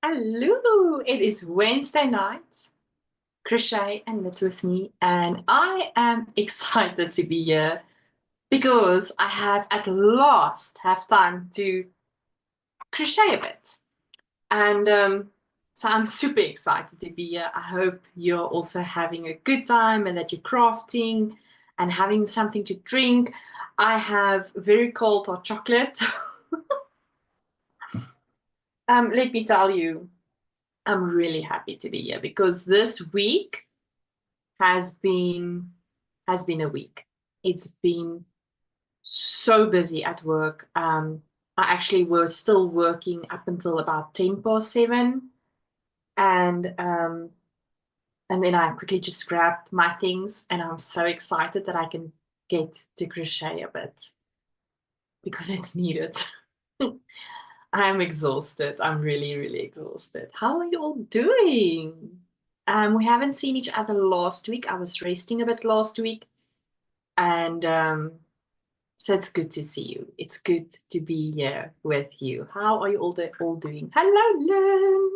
Hello, it is Wednesday night, crochet and knit with me, and I am excited to be here because I have at last have time to crochet a bit. And so I'm super excited to be here. I hope you're also having a good time and that you're crafting and having something to drink. I have very cold hot chocolate. Let me tell you, I'm really happy to be here because this week has been has been a week. It's been so busy at work. I actually was still working up until about 7:10, and and then I quickly just grabbed my things, and I'm so excited that I can get to crochet a bit because it's needed. I'm exhausted. I'm really, really exhausted. How are you all doing? We haven't seen each other last week. I was resting a bit last week. And so it's good to see you. It's good to be here with you. How are you all doing? Hello, Lynn.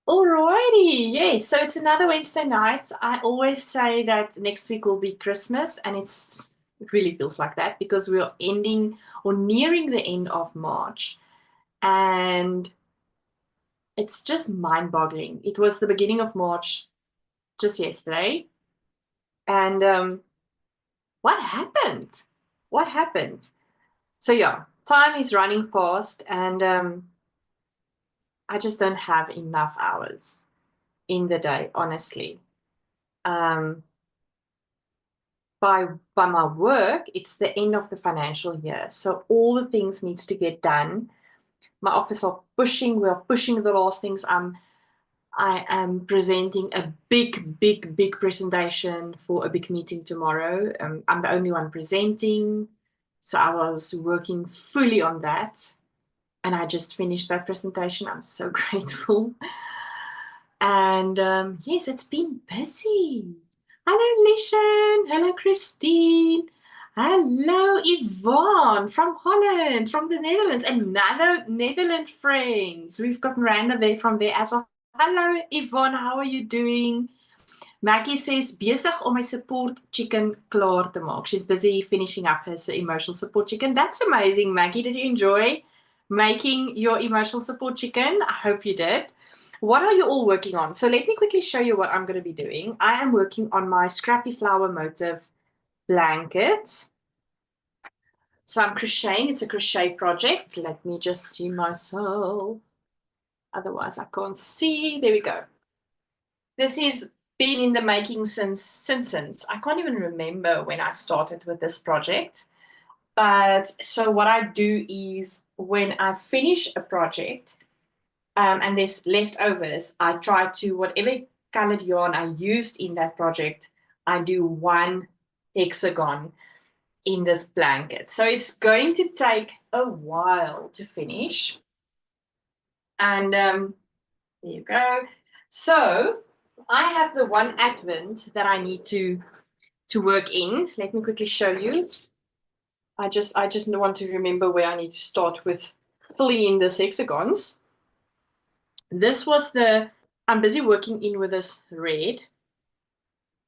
Alrighty, yes. So it's another Wednesday night. I always say that next week will be Christmas, and it really feels like that because we're ending or nearing the end of March, and it's just mind-boggling. It was the beginning of March just yesterday, and what happened? What happened? So yeah, time is running fast, and I just don't have enough hours in the day, honestly. Um, by my work, it's the end of the financial year, so all the things needs to get done. My office are pushing. We are pushing the last things. I am presenting a big presentation for a big meeting tomorrow. I'm the only one presenting, so I was working fully on that. And I just finished that presentation. I'm so grateful. And yes, it's been busy. Hello, Lishan. Hello, Christine. Hello, Yvonne from Holland, from the Netherlands. Another Netherlands friends. We've got Miranda there from there as well. Hello, Yvonne. How are you doing? Maggie says, besig om my support chicken klaar te maak. She's busy finishing up her emotional support chicken. That's amazing, Maggie. Did you enjoy making your emotional support chicken? I hope you did. What are you all working on? So let me quickly show you what I'm going to be doing. I am working on my scrappy flower motif blanket. So I'm crocheting. It's a crochet project. Let me just see myself. Otherwise, I can't see. There we go. This is been in the making since. I can't even remember when I started with this project. But so what I do is when I finish a project, and there's leftovers, I try to, whatever colored yarn I used in that project, I do one hexagon in this blanket. So it's going to take a while to finish. And there you go. So I have the one advent that I need to work in. Let me quickly show you. I just want to remember where I need to start with filling in these hexagons. This was I'm busy working in with this red,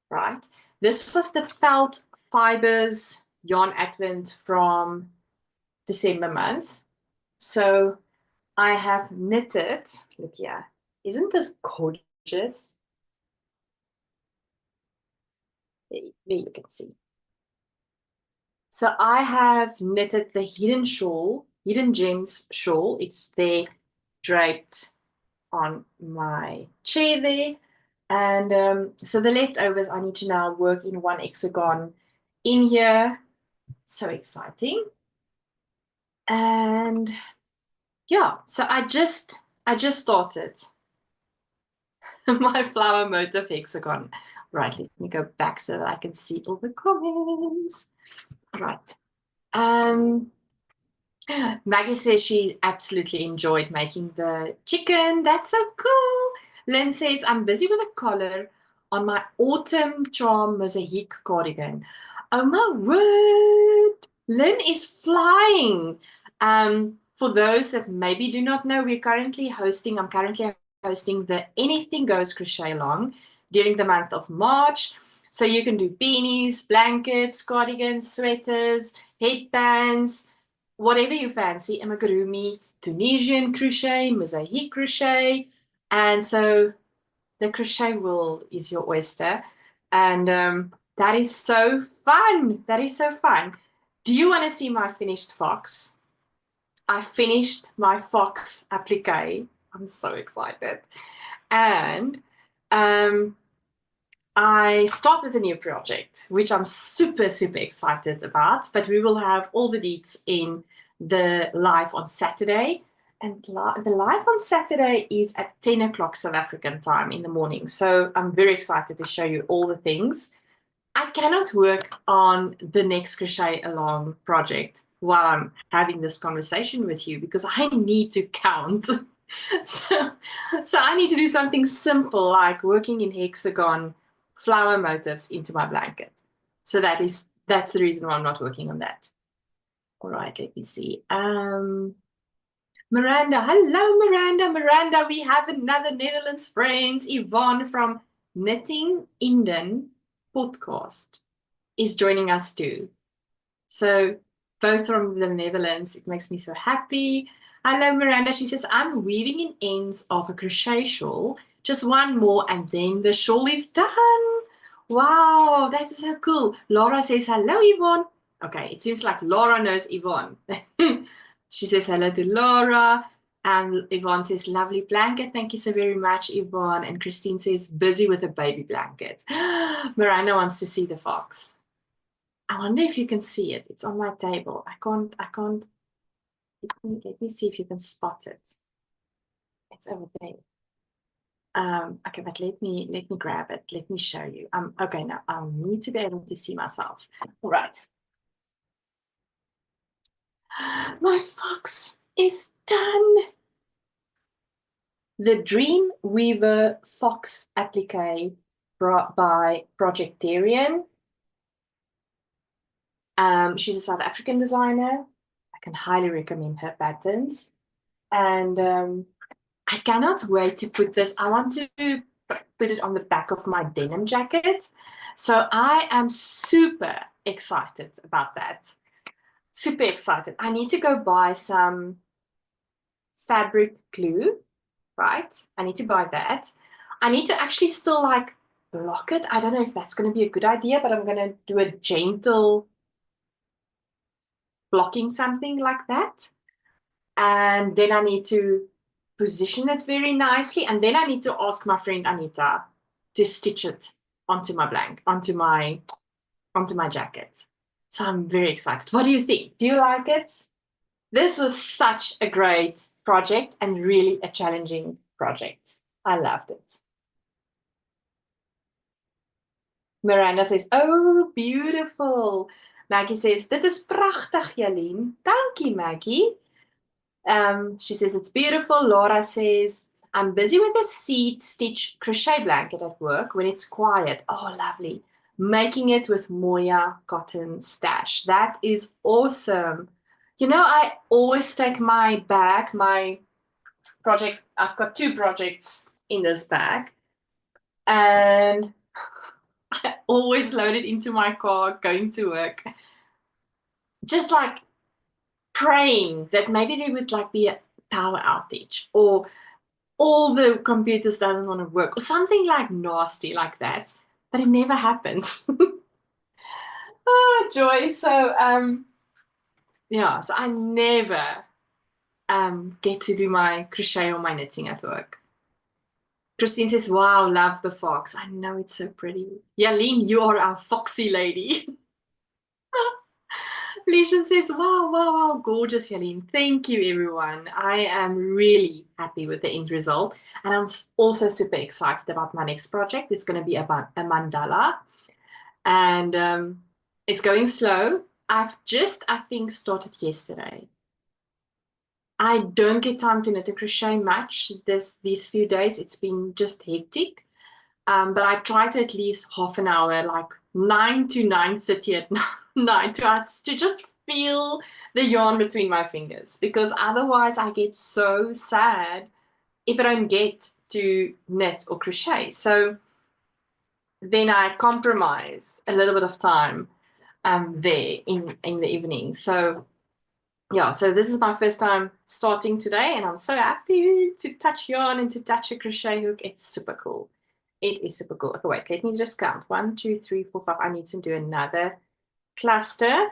right? This was the felt fibers yarn advent from December month. So I have knitted, look here, isn't this gorgeous? There you can see. So I have knitted the hidden shawl, hidden gems shawl. It's there draped on my chair there. And so the leftovers, I need to now work in one hexagon in here. So exciting. And yeah, so I just started my flower motif hexagon. Right, let me go back so that I can see all the comments. Right. Um, Maggie says she absolutely enjoyed making the chicken. That's so cool. Lynn says, I'm busy with a collar on my autumn charm mosaic cardigan. Oh my word. Lynn is flying. For For those that maybe do not know, I'm currently hosting the Anything Goes Crochet Along during the month of March. So you can do beanies, blankets, cardigans, sweaters, headbands, whatever you fancy, amigurumi, Tunisian crochet, mosaic crochet. And so the crochet world is your oyster. And that is so fun. That is so fun. Do you want to see my finished fox? I finished my fox applique. I'm so excited. And I started a new project, which I'm super, super excited about. But we will have all the deets in the live on Saturday. And the live on Saturday is at 10 o'clock South African time in the morning. So I'm very excited to show you all the things. I cannot work on the next Crochet Along project while I'm having this conversation with you because I need to count. so I need to do something simple like working in hexagon flower motifs into my blanket. So that's the reason why I'm not working on that. All right, let me see. Miranda, hello Miranda. Miranda, we have another Netherlands friends, Yvonne from Knitting Inden podcast is joining us too. So both from the Netherlands, it makes me so happy. Hello Miranda, she says, I'm weaving in ends of a crochet shawl, just one more and then the shawl is done. Wow, that is so cool. Laura says, hello Yvonne. Okay, it seems like Laura knows Yvonne. She says hello to Laura. And Yvonne says, lovely blanket. Thank you so very much, Yvonne. And Christine says, busy with a baby blanket. Miranda wants to see the fox. I wonder if you can see it. It's on my table. I can't. Let me see if you can spot it. It's over there. Okay, but let me grab it. Let me show you. Okay, now I'll need to be able to see myself. All right. My fox is done. The Dream Weaver Fox Applique by Projectarian. She's a South African designer. I can highly recommend her patterns. And I cannot wait to put this. I want to put it on the back of my denim jacket. So I am super excited about that. Super excited. I need to go buy some fabric glue, right? I need to buy that. I need to actually still like block it. I don't know if that's going to be a good idea, but I'm going to do a gentle blocking, something like that. And then I need to position it very nicely. And then I need to ask my friend Anita to stitch it onto my jacket. So I'm very excited. What do you think? Do you like it? This was such a great project and really a challenging project. I loved it. Miranda says, oh, beautiful. Maggie says, dit is prachtig, Jalene. Dankie, Maggie. She says, it's beautiful. Laura says, I'm busy with a seed stitch crochet blanket at work when it's quiet. Oh, lovely. Making it with Moya cotton stash. That is awesome. You know, I always take my bag, my project. I've got 2 projects in this bag. And I always load it into my car going to work. Just like praying that maybe there would like be a power outage or all the computers doesn't want to work or something like nasty like that, but it never happens. Oh, joy. So yeah, so I never get to do my crochet or my knitting at work. Christine says, wow, love the fox. I know, it's so pretty. Jalene, you are our foxy lady. Legion says, wow, wow, wow, gorgeous, Jalene. Thank you, everyone. I am really happy with the end result. And I'm also super excited about my next project. It's going to be about a mandala. And it's going slow. I've just, I think, started yesterday. I don't get time to knit and crochet much these few days. It's been just hectic. But I try to at least half an hour, like 9 to 9:30 at night to just feel the yarn between my fingers, because otherwise I get so sad if I don't get to knit or crochet. So then I compromise a little bit of time there in the evening. So yeah, so this is my first time starting today, and I'm so happy to touch yarn and to touch a crochet hook. It's super cool. It is super cool. Okay, wait, let me just count. 1, 2, 3, 4, 5. I need to do another cluster.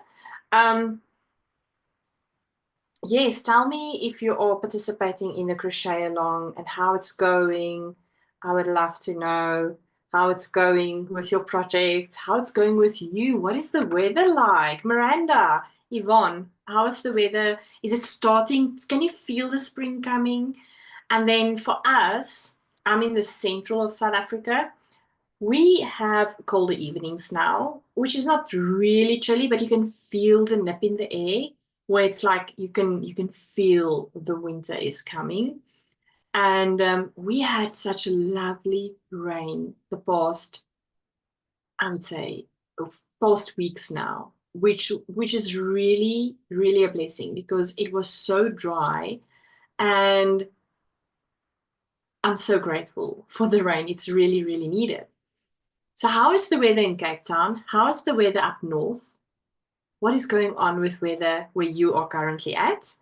Yes, tell me if you are participating in the crochet along and how it's going. I would love to know how it's going with your project, how it's going with you. What is the weather like? Miranda, Yvonne, how is the weather? Is it starting? Can you feel the spring coming? And then for us, I'm in the central of South Africa. We have colder evenings now, which is not really chilly, but you can feel the nip in the air, where it's like you can feel the winter is coming. And we had such a lovely rain the past, I would say, past weeks now, which is really, really a blessing because it was so dry, and I'm so grateful for the rain. It's really, really needed. So how is the weather in Cape Town? How is the weather up north? What is going on with weather where you are currently at?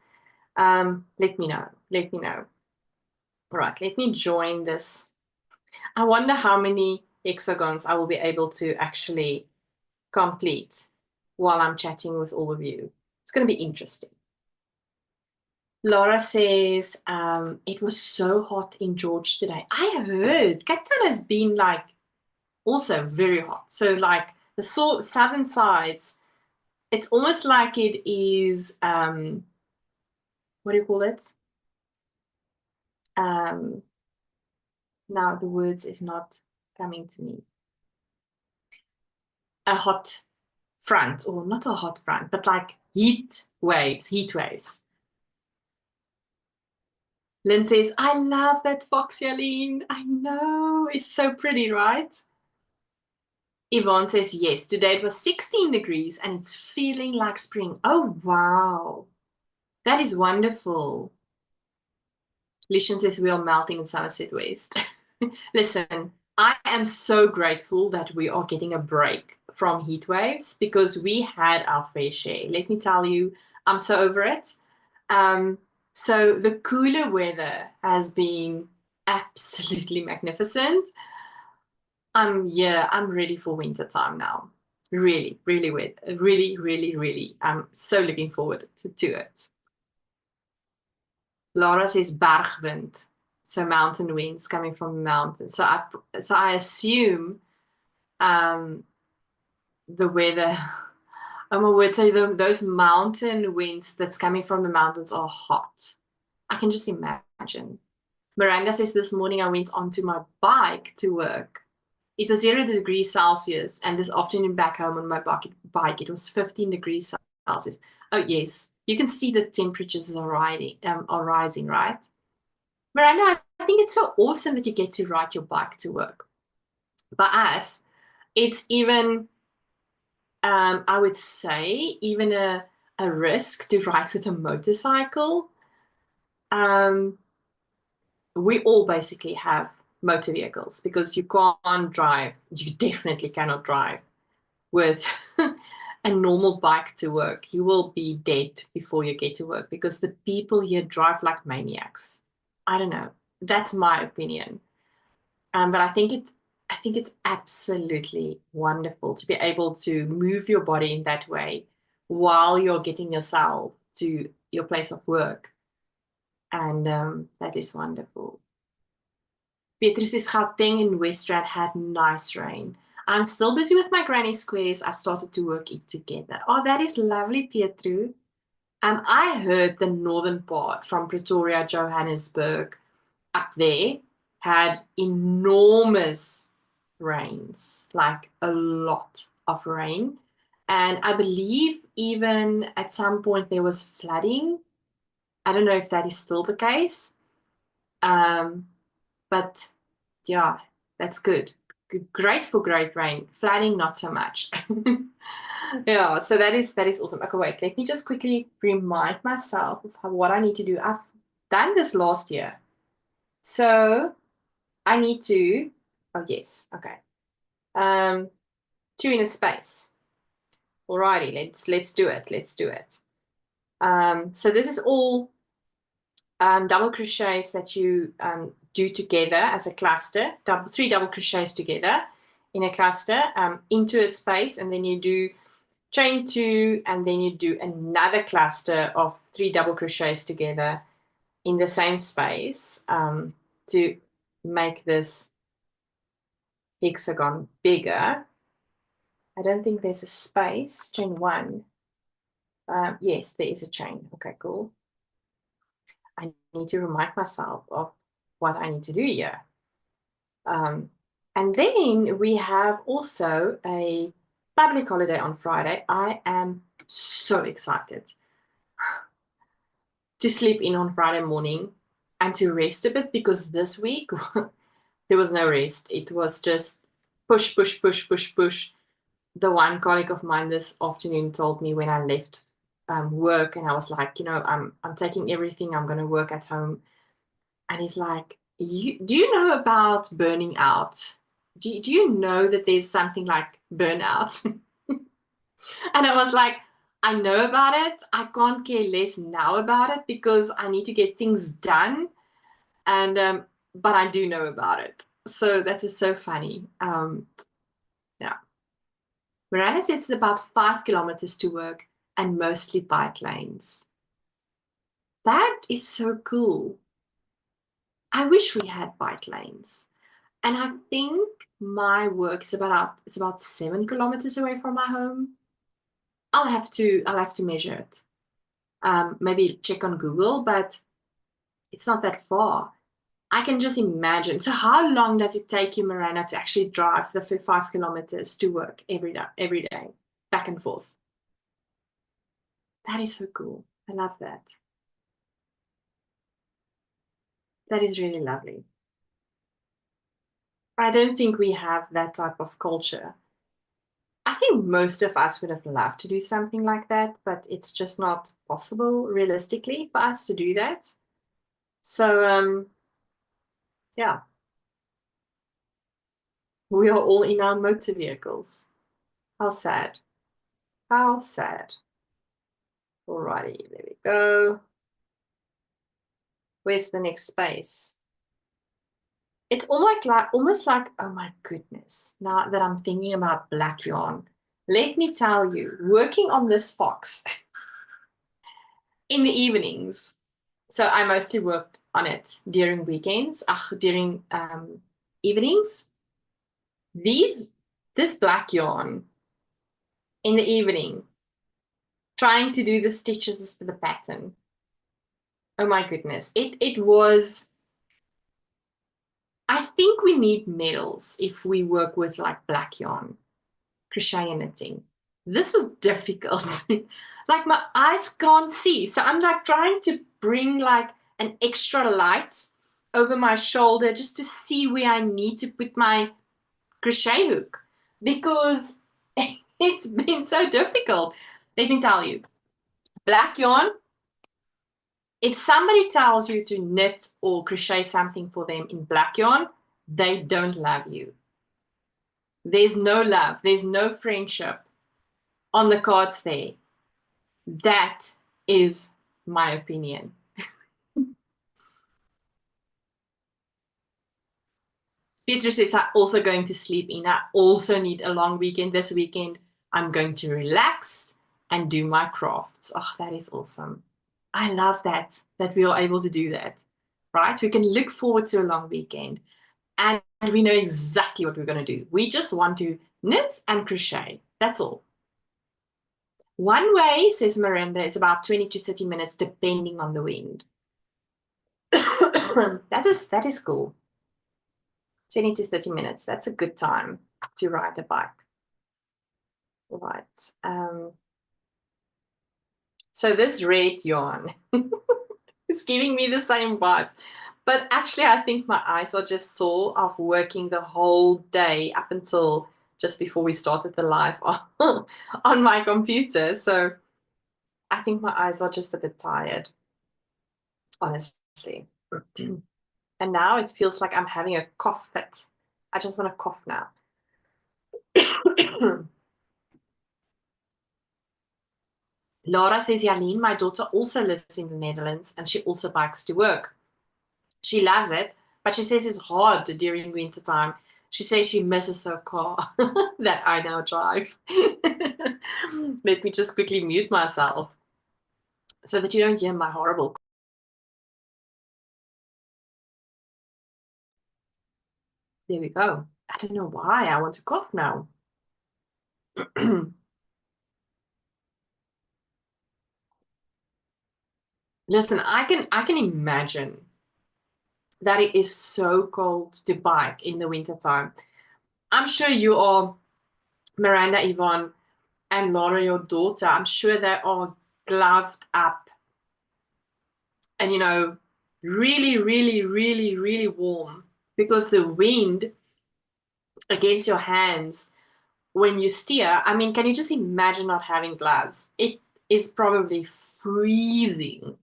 Let me know. Let me know. All right, let me join this. I wonder how many hexagons I will be able to actually complete while I'm chatting with all of you. It's going to be interesting. Laura says, it was so hot in George today. I heard Cape Town has been like also very hot. So like the southern sides, it's almost like it is, what do you call it? Now the words is not coming to me. A hot front, or not a hot front, but like heat waves. Lynn says, I love that fox, Jalene. I know, it's so pretty, right? Yvonne says, yes, today it was 16 degrees and it's feeling like spring. Oh, wow. That is wonderful. Lishan says, we are melting in Somerset West. Listen, I am so grateful that we are getting a break from heat waves because we had our fair share. Let me tell you, I'm so over it. So the cooler weather has been absolutely magnificent. I'm ready for winter time now. Really, really wet. Really, really, really. I'm so looking forward to it. Laura says bergwind, so mountain winds coming from the mountains. So I assume the weather. Oh my word! So those mountain winds that's coming from the mountains are hot. I can just imagine. Miranda says this morning I went onto my bike to work. It was 0 degrees Celsius, and this afternoon back home on my bike it was 15 degrees Celsius. Oh yes, you can see the temperatures are rising, right? Miranda, I think it's so awesome that you get to ride your bike to work. By us, it's even, I would say, even a risk to ride with a motorcycle. We all basically have motor vehicles because you can't drive, you definitely cannot drive with a normal bike to work. You will be dead before you get to work because the people here drive like maniacs. I don't know. That's my opinion. But I think it's absolutely wonderful to be able to move your body in that way while you're getting yourself to your place of work. And that is wonderful. Beatrice is Gauteng and Westrand had nice rain. I'm still busy with my granny squares. I started to work it together. Oh, that is lovely, Pietru. I heard the northern part from Pretoria, Johannesburg, up there had enormous rains, like a lot of rain. And I believe even at some point there was flooding. I don't know if that is still the case. But yeah, that's good. Great for great rain. Flooding, not so much. Yeah, so that is awesome. Okay, wait, let me just quickly remind myself of what I need to do. I've done this last year. So I need to, oh yes, okay. Two in a space. Alrighty, let's do it. Let's do it. So this is all double crochets that you do together as a cluster, three double crochets together in a cluster into a space, and then you do chain two, and then you do another cluster of three double crochets together in the same space to make this hexagon bigger. I don't think there's a space. Chain one. Yes, there is a chain. Okay, cool. I need to remind myself of what I need to do here. And then we have also a public holiday on Friday. I am so excited to sleep in on Friday morning and to rest a bit, because this week there was no rest. It was just push, push, push, push, push. The one colleague of mine this afternoon told me when I left work, and I was like, I'm taking everything. I'm going to work at home. And he's like, do you know about burning out? Do you know that there's something like burnout? And I was like, I know about it. I can't care less now about it because I need to get things done. And but I do know about it. So that was so funny. Yeah. Miranda says it's about 5 kilometers to work and mostly bike lanes. That is so cool. I wish we had bike lanes. And I think my work is about 7 kilometers away from my home. I'll have to measure it. Maybe check on Google, but it's not that far. I can just imagine. So how long does it take you, Miranda, to actually drive the 5 kilometers to work every day, back and forth? That is so cool. I love that. That is really lovely. I don't think we have that type of culture. I think most of us would have loved to do something like that, but it's just not possible realistically for us to do that. So, yeah, we are all in our motor vehicles. How sad. How sad. Alrighty, there we go. Where's the next space? It's almost like, oh my goodness, now that I'm thinking about black yarn, let me tell you, working on this fox in the evenings. So I mostly worked on it during weekends, during evenings. This black yarn in the evening, trying to do the stitches for the pattern. Oh my goodness. It was, I think we need medals if we work with like black yarn, crochet and knitting. This was difficult. Like my eyes can't see. So I'm like trying to bring like an extra light over my shoulder just to see where I need to put my crochet hook, because it's been so difficult. Let me tell you, black yarn, if somebody tells you to knit or crochet something for them in black yarn, they don't love you. There's no love, there's no friendship on the cards there. That is my opinion. Peter says, I'm also going to sleep in. I also need a long weekend. This weekend, I'm going to relax and do my crafts. Oh, that is awesome. I love that we are able to do that, right? We can look forward to a long weekend and we know exactly what we're going to do. We just want to knit and crochet. That's all. One way, says Miranda, is about 20 to 30 minutes, depending on the wind. That is cool. 20 to 30 minutes. That's a good time to ride a bike. Right. So this red yarn is giving me the same vibes. But actually, I think my eyes are just sore of working the whole day up until just before we started the live on my computer. So I think my eyes are just a bit tired, honestly. And now it feels like I'm having a cough fit. I just want to cough now. Laura says, Jalene, my daughter also lives in the Netherlands and she also bikes to work. She loves it, but she says it's hard during winter time. She says she misses her car that I now drive. Let me just quickly mute myself so that you don't hear my horrible. There we go. I don't know why I want to cough now. Listen, I can imagine that it is so cold to bike in the wintertime. I'm sure you are, Miranda, Yvonne, and Laura, your daughter. I'm sure they are gloved up and, really, really, really, really warm because the wind against your hands when you steer. I mean, can you just imagine not having gloves? It is probably freezing.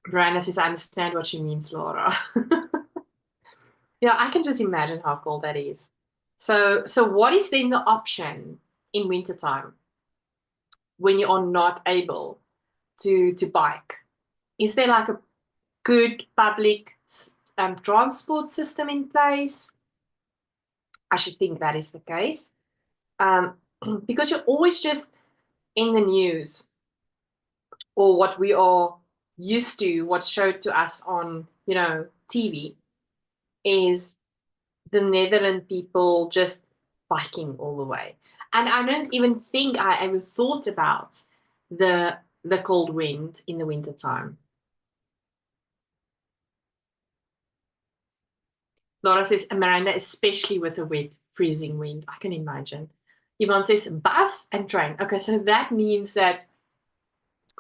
Miranda says, I understand what she means, Laura. Yeah, I can just imagine how cold that is. So what is then the option in wintertime when you are not able to bike? Is there like a good public transport system in place? I should think that is the case. Because you're always just in the news or what we are used to, what's showed to us on, TV is the Netherlands people just biking all the way. And I don't even think I ever thought about the cold wind in the wintertime. Laura says, Miranda, especially with a wet, freezing wind. I can imagine. Yvonne says, bus and train. Okay, so that means that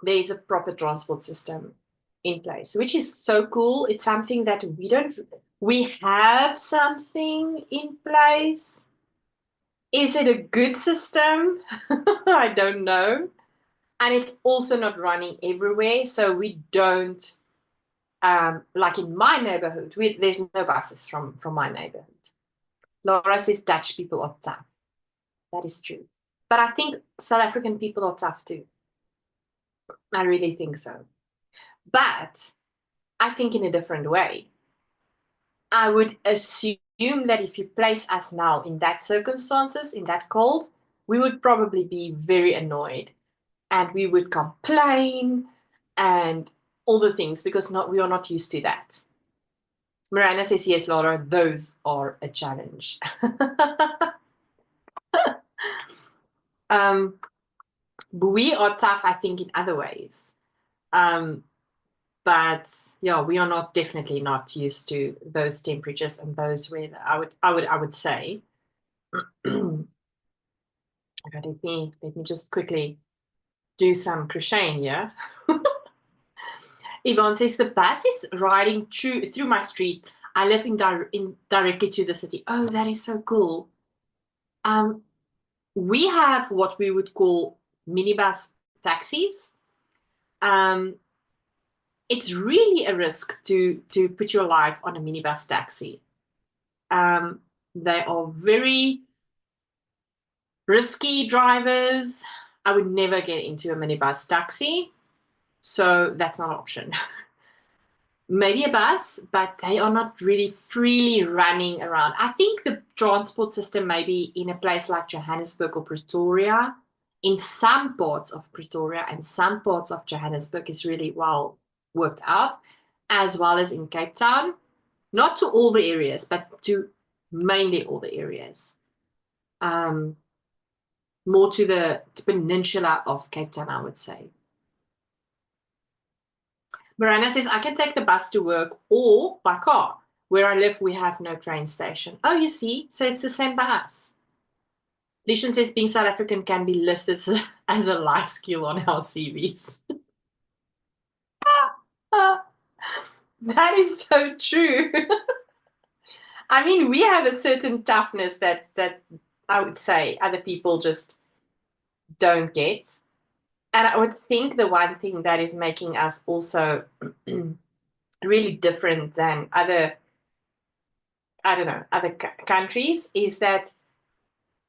there is a proper transport system in place, which is so cool. It's something that we have something in place. Is it a good system? I don't know. And it's also not running everywhere. So we don't, like in my neighborhood, there's no buses from my neighborhood. Laura says Dutch people are tough. That is true. But I think South African people are tough too. I really think so. But I think in a different way. I would assume that if you place us now in that circumstances, in that cold, we would probably be very annoyed and we would complain and all the things because we are not used to that. Miranda says, yes, Laura, those are a challenge. We are tough, I think, in other ways. But yeah, we are definitely not used to those temperatures and those weather. I would say. Okay, let me just quickly do some crocheting here. Yvonne says the bus is riding through my street. I live directly to the city. Oh, that is so cool. We have what we would call minibus taxis. It's really a risk to put your life on a minibus taxi. They are very risky drivers. I would never get into a minibus taxi, so that's not an option. Maybe a bus, but they are not really freely running around. I think the transport system maybe in a place like Johannesburg or Pretoria, in some parts of Pretoria and some parts of Johannesburg is really well worked out, as well as in Cape Town. Not to all the areas, but to mainly all the areas. More to the peninsula of Cape Town, I would say. Miranda says, I can take the bus to work or by car. Where I live, we have no train station. Oh, you see? So it's the same bus. Lishan says, being South African can be listed as a life skill on our CVs. That is so true. I mean, we have a certain toughness that I would say other people just don't get. And I would think the one thing that is making us also really different than other, I don't know, other countries is that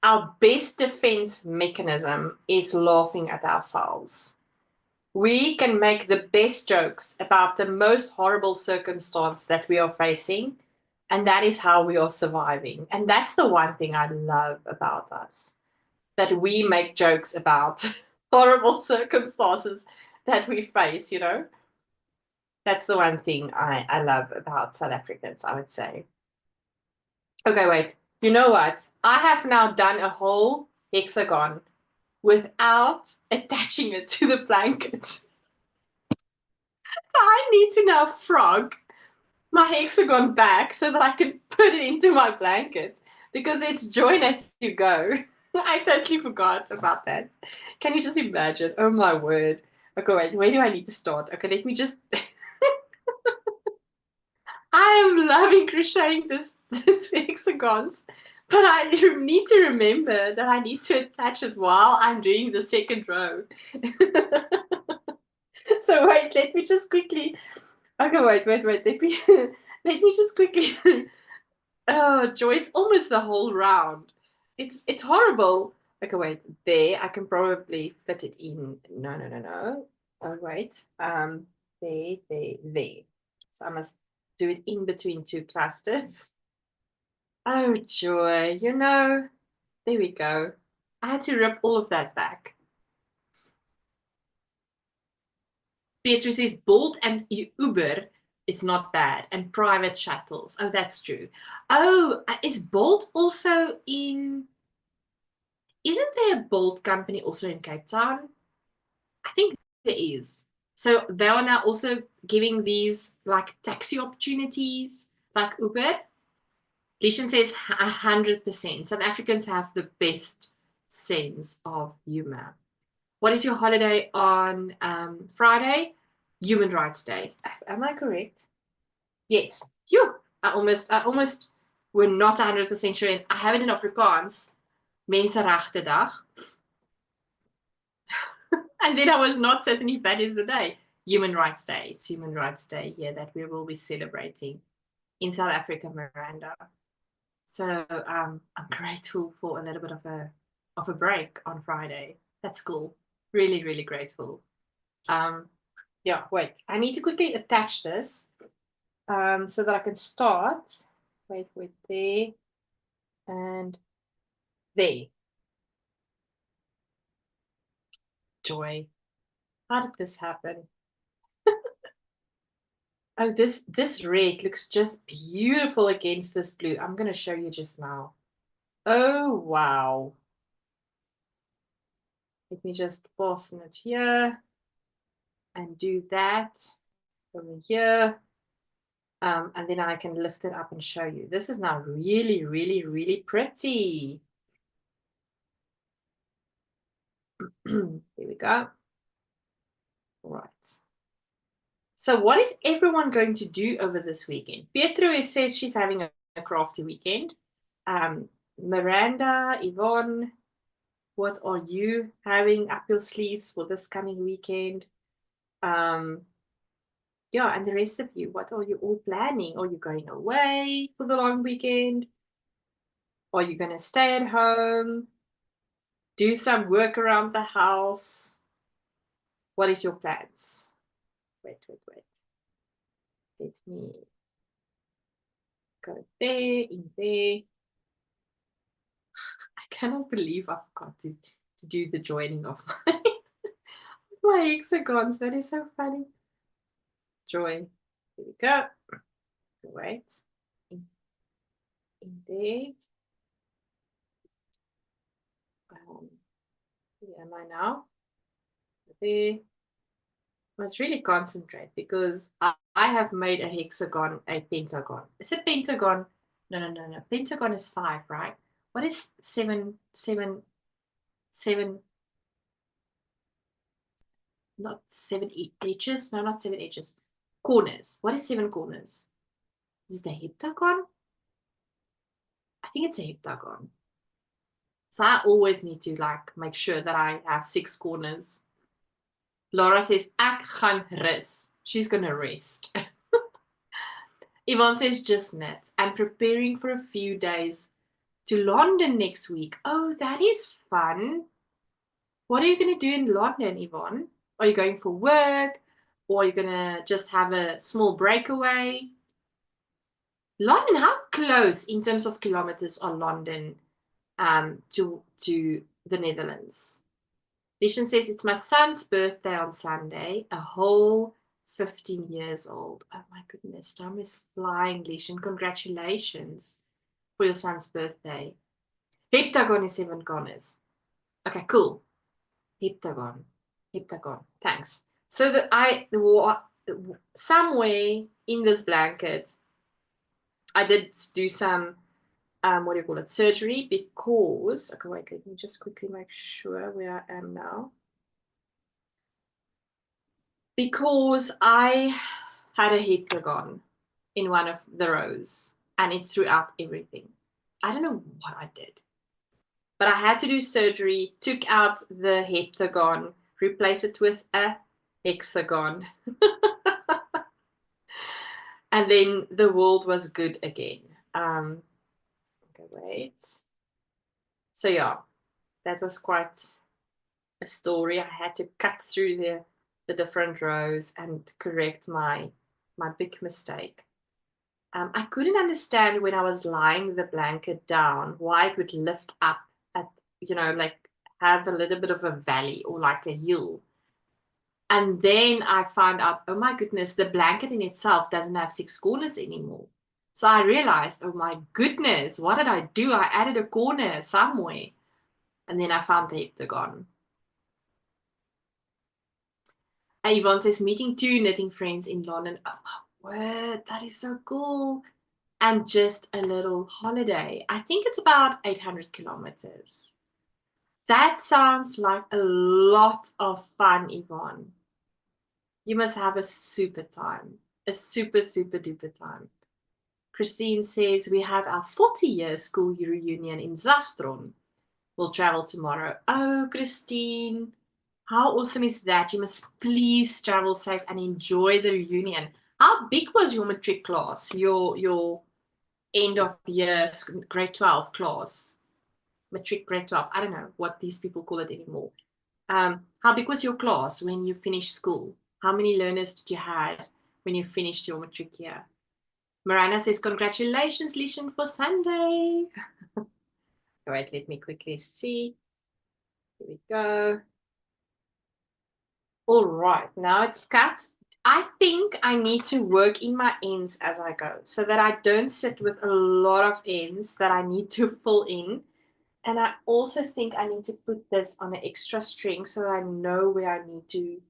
our best defense mechanism is laughing at ourselves. We can make the best jokes about the most horrible circumstance that we are facing, and that is how we are surviving. And that's the one thing I love about us, that we make jokes about horrible circumstances that we face, you know? That's the one thing I love about South Africans, I would say. Okay, wait. You know what? I have now done a whole hexagon without attaching it to the blanket. So I need to now frog my hexagon back so that I can put it into my blanket because it's join as you go. I totally forgot about that. Can you just imagine? Oh my word. Okay, wait, where do I need to start? Okay, let me just. I am loving crocheting this hexagons, but I need to remember that I need to attach it while I'm doing the second row. So wait, let me just quickly. Okay, wait. Let me let me just quickly. Oh, joy! It's almost the whole round. It's horrible. Okay, wait. There, I can probably fit it in. No, no, no, no. Oh, wait. There. So I must do it in between two clusters. Oh, joy. You know, there we go. I had to rip all of that back. Beatrice says Bolt and Uber is not bad, and private shuttles. Oh, that's true. Oh, is Bolt also in? Isn't there a Bolt company also in Cape Town? I think there is. So they are now also giving these like taxi opportunities, like Uber. Lishan says 100%. South Africans have the best sense of humor. What is your holiday on Friday? Human Rights Day. Am I correct? Yes. Phew. I almost were not 100% sure. I have it in Afrikaans. Mensenrechtendag. And then I was not certain if that is the day. Human Rights Day. It's Human Rights Day here that we will be celebrating in South Africa, Miranda. So I'm grateful for a little bit of a break on Friday. That's cool. Really, really grateful. Yeah, wait. I need to quickly attach this so that I can start. Wait, there and there. Joy. How did this happen? Oh, this red looks just beautiful against this blue. I'm going to show you just now. Oh, wow. Let me just fasten it here and do that over here. And then I can lift it up and show you. This is now really, really, really pretty. There we go. All right. So what is everyone going to do over this weekend? Pietro says she's having a crafty weekend. Miranda, Yvonne, what are you having up your sleeves for this coming weekend? Yeah, and the rest of you, what are you all planning? Are you going away for the long weekend? Are you going to stay at home? Do some work around the house? What is your plans? Wait. Let me go there, in there. I cannot believe I forgot to do the joining of my hexagons. That is so funny. Join. There we go. Wait. In there. Where am I now? There. Must really concentrate because I have made a hexagon a pentagon. Is it pentagon? No. Pentagon is 5, right? What is 7? Not 7 edges. No, not 7 edges. Corners. What is 7 corners? Is it a heptagon? I think it's a heptagon. So I always need to like make sure that I have 6 corners. Laura says, ek gaan rus. She's gonna rest. Yvonne says, just knit. I'm preparing for a few days to London next week. Oh, that is fun. What are you going to do in London, Yvonne? Are you going for work? Or are you going to just have a small breakaway? London, how close in terms of kilometers are London to the Netherlands? Lishan says, it's my son's birthday on Sunday, a whole 15 years old. Oh my goodness, time is flying, Lishan. Congratulations for your son's birthday. Heptagon is 7 corners. Okay, cool. Heptagon. Thanks. So that somewhere in this blanket, I did do some what do you call it, surgery, because okay, wait, let me just quickly make sure where I am now. Because I had a heptagon in one of the rows and it threw out everything. I don't know what I did, but I had to do surgery, took out the heptagon, replace it with a hexagon. And then the world was good again. Okay, wait. So yeah, that was quite a story. I had to cut through the different rows and correct my big mistake. I couldn't understand when I was lying the blanket down why it would lift up at, like have a little bit of a valley or like a hill. And then I found out, oh my goodness, the blanket in itself doesn't have 6 corners anymore. So I realized, oh my goodness, what did I do? I added a corner somewhere. And then I found the heptagon. Yvonne says, meeting 2 knitting friends in London. Oh my word, that is so cool. And just a little holiday. I think it's about 800 kilometers. That sounds like a lot of fun, Yvonne. You must have a super time. A super, super duper time. Christine says, we have our 40-year school reunion in Zastron. We'll travel tomorrow. Oh, Christine, how awesome is that? You must please travel safe and enjoy the reunion. How big was your matric class, your end of year grade 12 class? Matric grade 12. I don't know what these people call it anymore. How big was your class when you finished school? How many learners did you have when you finished your matric year? Miranda says, congratulations, Lishan, for Sunday. Wait, let me quickly see. Here we go. All right, now it's cut. I think I need to work in my ends as I go so that I don't sit with a lot of ends that I need to fill in. And I also think I need to put this on an extra string so I know where I need to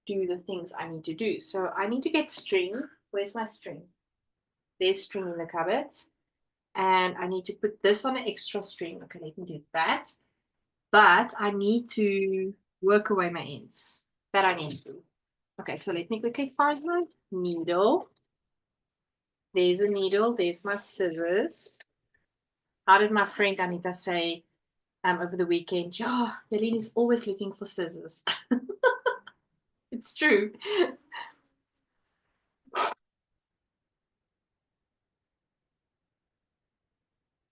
do the things I need to do. So I need to get string. Where's my string? There's string in the cupboard. And I need to put this on an extra string. Okay, let me do that. But I need to work away my ends. That I need to do. Okay, so let me quickly find my needle. There's a needle. There's my scissors. How did my friend Anita say over the weekend? Yeah, Jalene is always looking for scissors. It's true.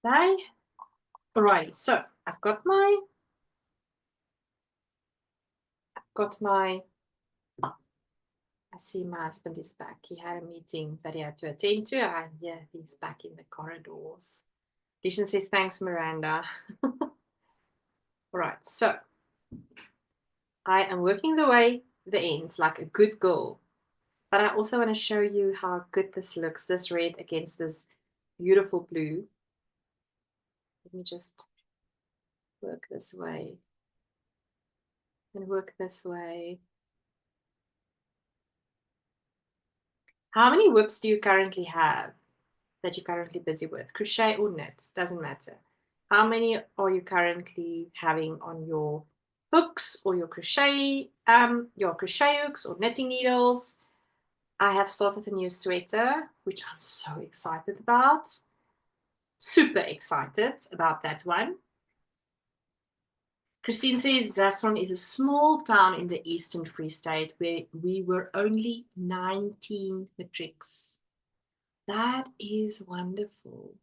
Okay. Alrighty, so I've got my I see my husband is back. He had a meeting that he had to attend to. And yeah, he's back in the corridors. Dishan says, thanks, Miranda. All right, so I am working the ends like a good girl. But I also want to show you how good this looks, this red against this beautiful blue. Let me just work this way and work this way. How many whips do you currently have that you're currently busy with? Crochet or knit, doesn't matter. How many are you currently having on your hooks or your crochet hooks or knitting needles? I have started a new sweater, which I'm so excited about. super excited about that one. Christine says Zastron is a small town in the Eastern Free State where we were only 19 matrics. That is wonderful.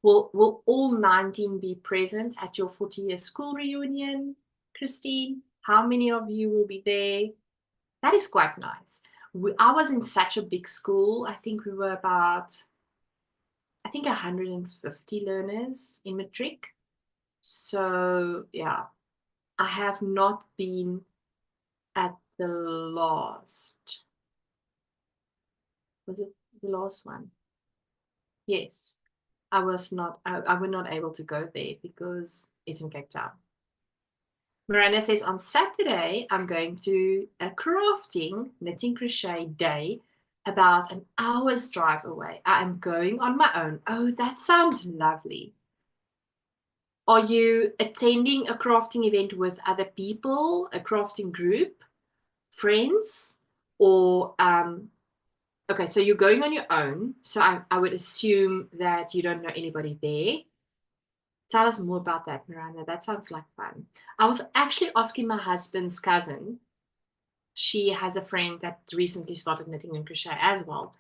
Will all 19 be present at your 40-year school reunion, Christine? How many of you will be there? That is quite nice. I was in such a big school. I think we were about, 150 learners in matric. So yeah, I have not been at the last. Was it the last one? Yes. I was not able to go there because it's in Cape Town. Miranda says, on Saturday, I'm going to a crafting, knitting crochet day about an hour's drive away. I am going on my own. Oh, that sounds lovely. Are you attending a crafting event with other people, a crafting group, friends, or okay, so you're going on your own. So I would assume that you don't know anybody there. Tell us more about that, Miranda. That sounds like fun. I was actually asking my husband's cousin. She has a friend that recently started knitting and crochet as well.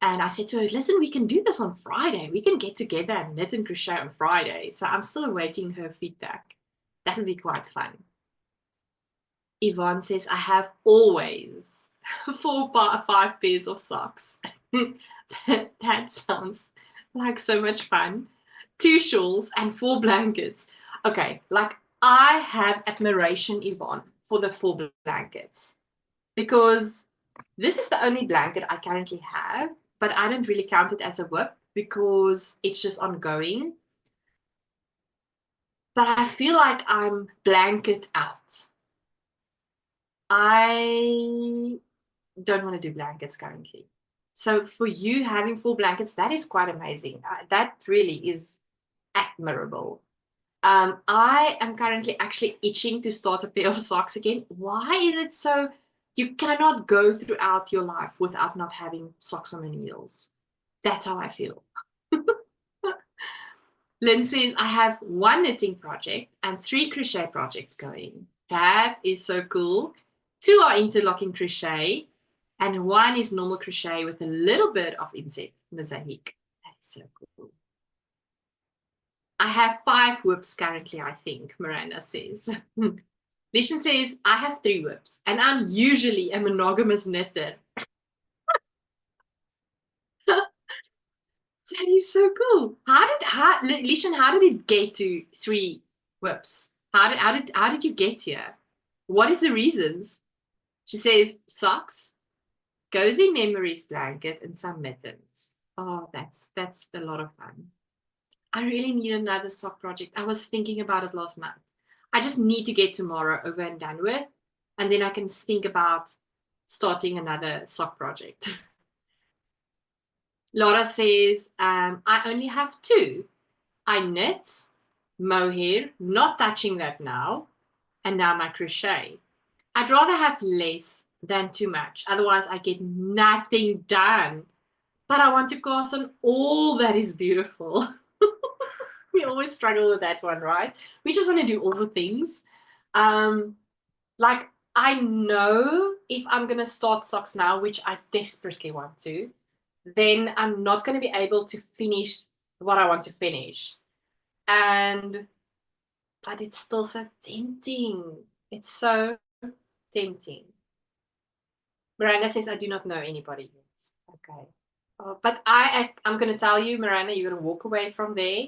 And I said to her, listen, we can do this on Friday. We can get together and knit and crochet on Friday. So I'm still awaiting her feedback. That would be quite fun. Yvonne says, I have always 5 pairs of socks. That sounds like so much fun. 2 shawls and 4 blankets. Okay, like I have admiration, Yvonne, for the 4 blankets because this is the only blanket I currently have, but I don't really count it as a whip because it's just ongoing. But I feel like I'm blanket out. I don't want to do blankets currently. So for you having 4 blankets, that is quite amazing. That really is admirable. I am currently actually itching to start a pair of socks again. Why is it so? You cannot go throughout your life without not having socks on the needles. That's how I feel. Lynn says, I have 1 knitting project and 3 crochet projects going. That is so cool. 2 are interlocking crochet and 1 is normal crochet with a little bit of inset mosaic. That is so cool. I have 5 whips currently, I think, Miranda says. Lishan says, I have 3 whips and I'm usually a monogamous knitter. That is so cool. Lishan, how did it get to 3 whips? How did you get here? What is the reasons? She says socks, cozy memories blanket, and some mittens. Oh, that's a lot of fun. I really need another sock project. I was thinking about it last night. I just need to get tomorrow over and done with, and then I can think about starting another sock project. Laura says, I only have 2. I knit, mohair, not touching that now, and now my crochet. I'd rather have less than too much. Otherwise, I get nothing done. But I want to cast on all that is beautiful. We always struggle with that one, right? We just want to do all the things. Like, I know if I'm going to start socks now, which I desperately want to, then I'm not going to be able to finish what I want to finish. But it's still so tempting. It's so tempting. Miranda says, I do not know anybody yet. Okay. But I'm going to tell you, Miranda, you're going to walk away from there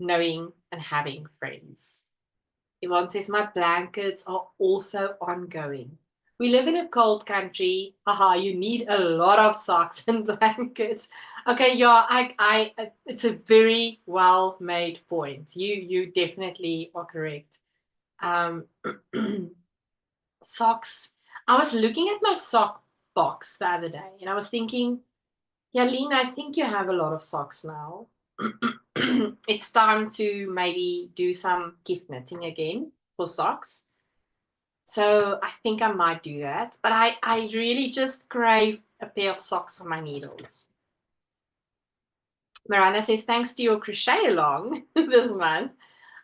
knowing and having friends. Yvonne says, my blankets are also ongoing. We live in a cold country. Haha, you need a lot of socks and blankets. Okay, yeah, it's a very well-made point. You definitely are correct. Socks. I was looking at my sock box the other day and I was thinking, Jalene, I think you have a lot of socks now. It's time to maybe do some gift knitting again for socks. So I think I might do that. But I really just crave a pair of socks on my needles. Miranda says, thanks to your crochet along this month,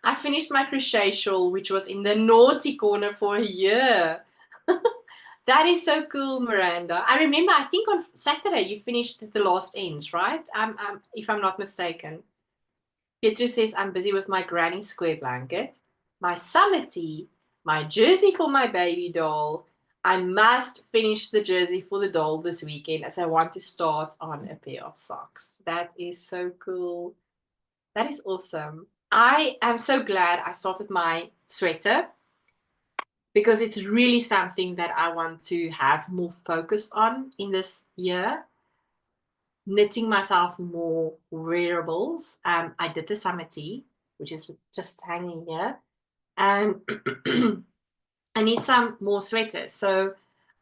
I finished my crochet shawl, which was in the naughty corner for a year. That is so cool, Miranda. I remember, I think on Saturday you finished the last ends, right? If I'm not mistaken. Pietro says, I'm busy with my granny square blanket, my summer tea, my jersey for my baby doll. I must finish the jersey for the doll this weekend as I want to start on a pair of socks. That is so cool. That is awesome. I am so glad I started my sweater because it's really something that I want to have more focus on in this year. Knitting myself more wearables. I did the summer tea, which is just hanging here, and I need some more sweaters. So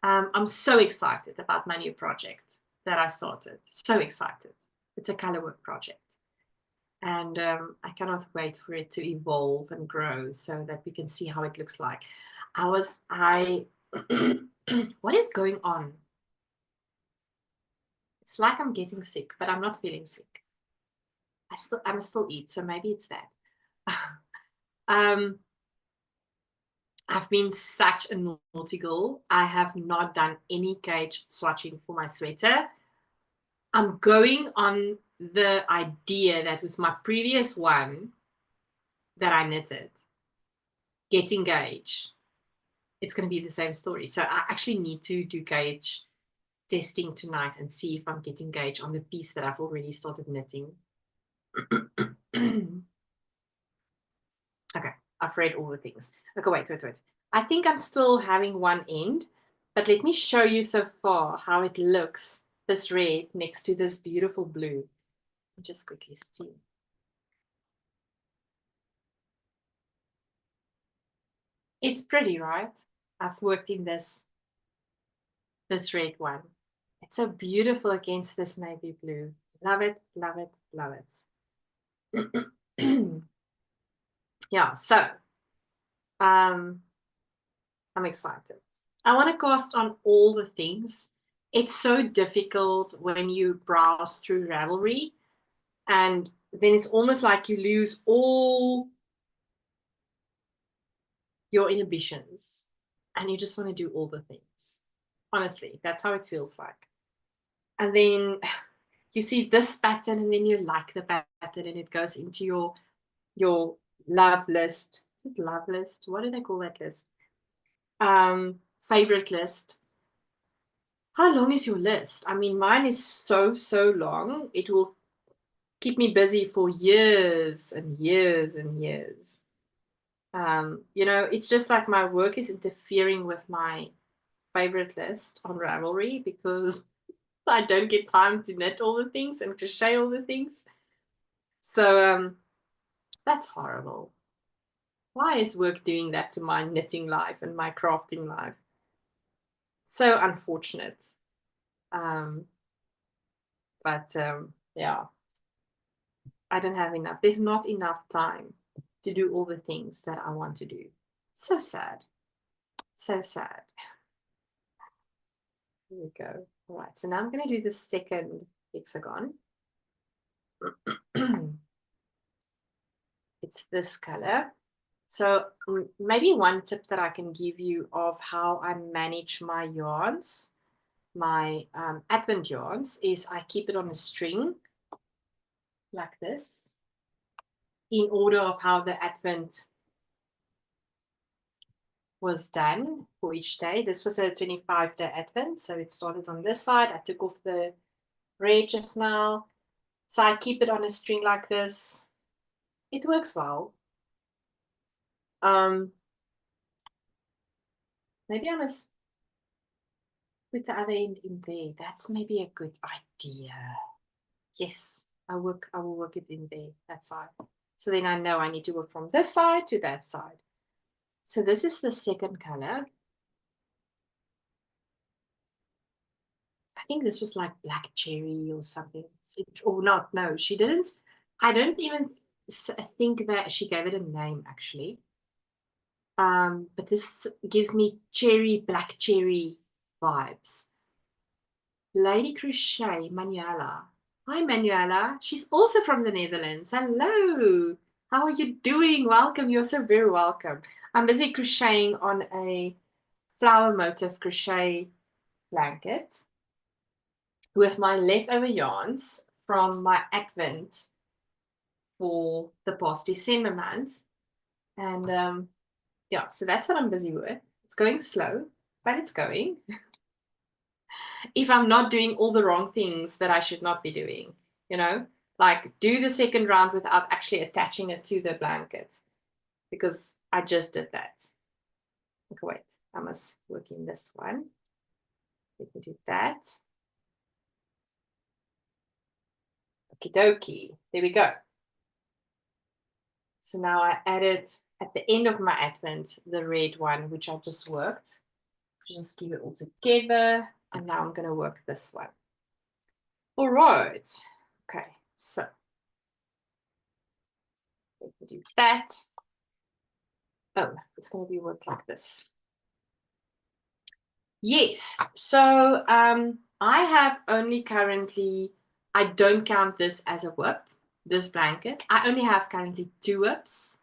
I'm so excited about my new project that I started. So excited. It's a colorwork project. And I cannot wait for it to evolve and grow so that we can see how it looks like. What is going on? It's like I'm getting sick, but I'm not feeling sick. I'm still eat, so maybe it's that. I've been such a naughty girl. I have not done any gauge swatching for my sweater. I'm going on the idea that with my previous one that I knitted, getting gauge, it's going to be the same story. So I actually need to do gauge testing tonight and see if I'm getting gauge on the piece that I've already started knitting. Okay, I've read all the things. Okay, wait. I think I'm still having one end, but let me show you so far how it looks, this red next to this beautiful blue. Just quickly see. It's pretty, right? I've worked in this red one. It's so beautiful against this navy blue. Love it, love it, love it. Yeah, so I'm excited. I want to cast on all the things. It's so difficult when you browse through Ravelry, and then it's almost like you lose all your inhibitions and you just want to do all the things. Honestly, that's how it feels like. And then you see this pattern and then you like the pattern and it goes into your love list. Is it love list? What do they call that list? Favorite list. How long is your list? I mean, mine is so long. It will keep me busy for years and years and years. You know, it's just like my work is interfering with my favorite list on Ravelry because I don't get time to knit all the things and crochet all the things. So that's horrible. Why is work doing that to my knitting life and my crafting life? So unfortunate. But yeah, I don't have enough. There's not enough time to do all the things that I want to do. So sad. So sad. Here we go. All right, so now I'm going to do the second hexagon. It's this color. So maybe one tip that I can give you of how I manage my yarns, my Advent yarns, is I keep it on a string like this in order of how the Advent was done for each day. This was a 25-day Advent, so it started on this side. I took off the red just now. So I keep it on a string like this. It works well. Maybe I must put the other end in there. That's maybe a good idea. Yes, I will work it in there, that side. So then I know I need to work from this side to that side. So this is the second color. I think this was like black cherry or something. Or not, no, she didn't. I don't even think that she gave it a name actually. But this gives me black cherry vibes. Lady Crochet Manuela. Hi, Manuela. She's also from the Netherlands. Hello. How are you doing? Welcome. You're so very welcome. I'm busy crocheting on a flower motif crochet blanket with my leftover yarns from my Advent for the past December month. And yeah, so that's what I'm busy with. It's going slow, but it's going. If I'm not doing all the wrong things that I should not be doing, you know, like do the second round without actually attaching it to the blanket, because I just did that. Okay, wait, I must work in this one. Let me do that. Okie dokie, there we go. So now I added at the end of my Advent the red one, which I just worked. Just keep it all together, and now I'm going to work this one. All right, okay, so let me do that. Oh, it's going to be worked like this. Yes, so I have only currently, I don't count this as a whip, this blanket. I only have currently 2 whips.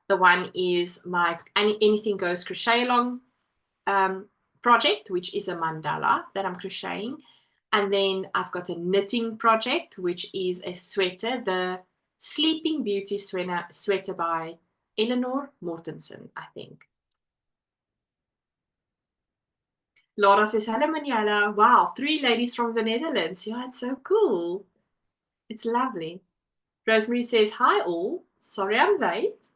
The one is my Anything Goes Crochet Along project, which is a mandala that I'm crocheting. And then I've got a knitting project, which is a sweater, the Sleeping Beauty sweater by Eleanor Mortensen, I think. Laura says, hello, Manuela. Wow, 3 ladies from the Netherlands. Yeah, it's so cool. It's lovely. Rosemary says, hi all. Sorry I'm late.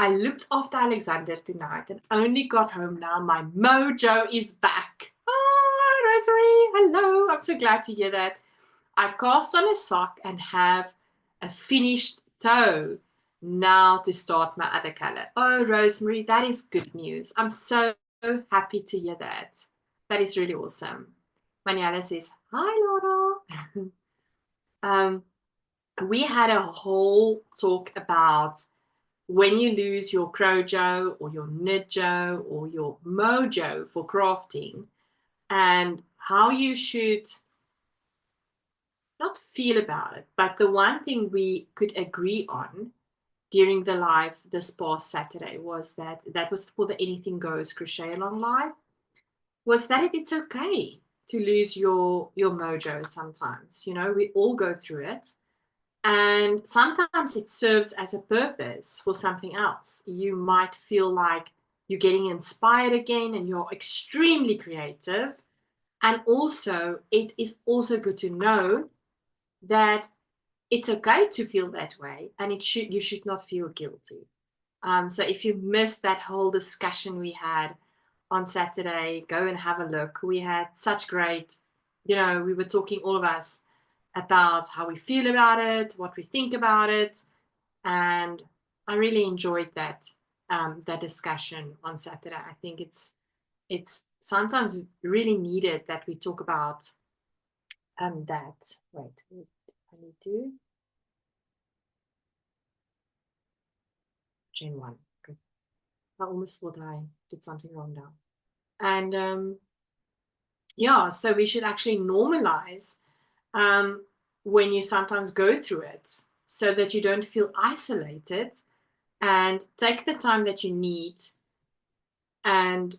I looked after Alexander tonight and only got home now. My mojo is back. Oh, Rosemary, hello. I'm so glad to hear that. I cast on a sock and have a finished toe now to start my other color. Oh, Rosemary, that is good news. I'm so happy to hear that. That is really awesome. Manuela says, hi, Laura. We had a whole talk about when you lose your crojo or your knitjo or your mojo for crafting, and how you should not feel about it. But the one thing we could agree on during the live this past Saturday was that was for the Anything Goes Crochet Along live, was that it's okay to lose your mojo sometimes. You know, we all go through it. And sometimes it serves as a purpose for something else. You might feel like you're getting inspired again and you're extremely creative. And also, it is also good to know that it's okay to feel that way, and you should not feel guilty. So if you missed that whole discussion we had on Saturday, go and have a look. We had such great, we were talking, all of us, about how we feel about it, what we think about it, and I really enjoyed that discussion on Saturday. I think it's sometimes really needed that we talk about that. Wait, I need to Gen 1. Okay. I almost thought I did something wrong now. And yeah, so we should actually normalize when you sometimes go through it so that you don't feel isolated, and take the time that you need. And